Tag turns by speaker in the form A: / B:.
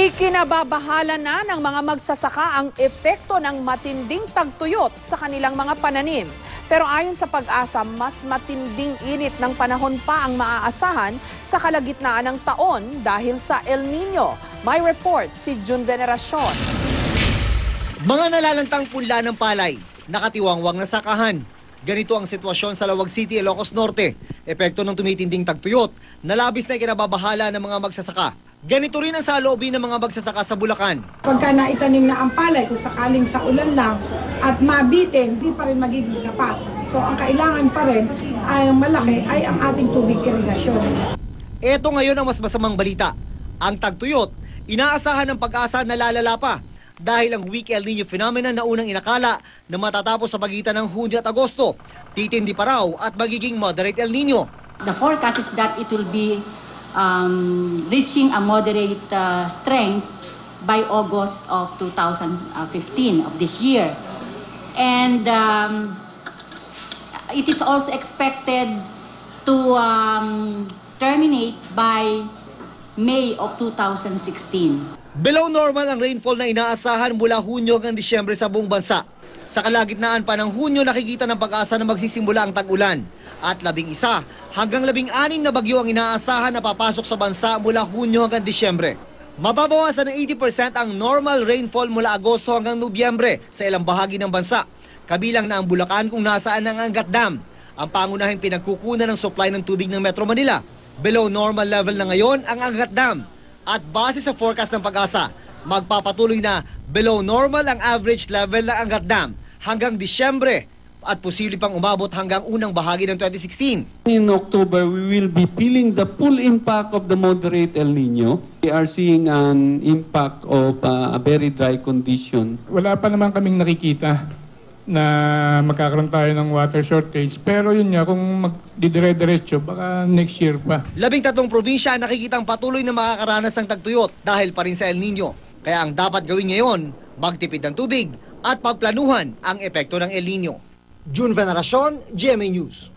A: Ikinababahala na ng mga magsasaka ang epekto ng matinding tagtuyot sa kanilang mga pananim. Pero ayon sa Pag-asa, mas matinding init ng panahon pa ang maaasahan sa kalagitnaan ng taon dahil sa El Nino. May report si June Veneracion.
B: Mga nalalantang punla ng palay, nakatiwangwang na sakahan. Ganito ang sitwasyon sa Lawag City, Ilocos Norte. Epekto ng tumitinding tagtuyot na labis na ikinababahala ng mga magsasaka. Ganito rin ang saloobin ng mga magsasaka sa Bulacan.
C: Pagka naitanim na ang palay, kung sakaling sa ulan lang at mabitin, di pa rin magiging sapat. So ang kailangan pa rin ay malaki ay ang ating tubig irigasyon.
B: Ito ngayon ang mas masamang balita. Ang tagtuyot, inaasahan ng Pag-asa na lalala pa dahil ang weak El Nino phenomenon na unang inakala na matatapos sa pagitan ng Hunyo at Agosto, titindi pa raw at magiging moderate El Nino.
D: The forecast is that it will be reaching a moderate strength by August of 2015 of this year. And it is also expected to terminate by May of 2016.
B: Below normal ang rainfall na inaasahan mula Hunyo hanggang Disyembre sa buong bansa. Sa kalagitnaan pa ng Hunyo, nakikita ng Pag-asa na magsisimula ang tag-ulan. At 11 hanggang 16 na bagyo ang inaasahan na papasok sa bansa mula Hunyo hanggang Disyembre. Mababawasan ng 80% ang normal rainfall mula Agosto hanggang Nobyembre sa ilang bahagi ng bansa. Kabilang na ang Bulacan kung nasaan ang Angat Dam, ang pangunahing pinagkukunan ng supply ng tubig ng Metro Manila. Below normal level na ngayon ang Angat Dam. At base sa forecast ng Pag-asa, magpapatuloy na below normal ang average level ng Angat Dam hanggang Disyembre at posible pang umabot hanggang unang bahagi ng 2016.
E: In October, we will be feeling the full impact of the moderate El Nino. We are seeing an impact of a very dry condition.
F: Wala pa naman kaming nakikita na magkakaroon tayo ng water shortage. Pero yun nga, kung magdidire-diretso, baka next year pa.
B: 13 probinsya ang nakikitang patuloy na makakaranas ng tagtuyot dahil pa rin sa El Nino. Kaya ang dapat gawin ngayon, magtipid ng tubig at pagplanuhan ang epekto ng El Nino. June Veneracion, GMA News.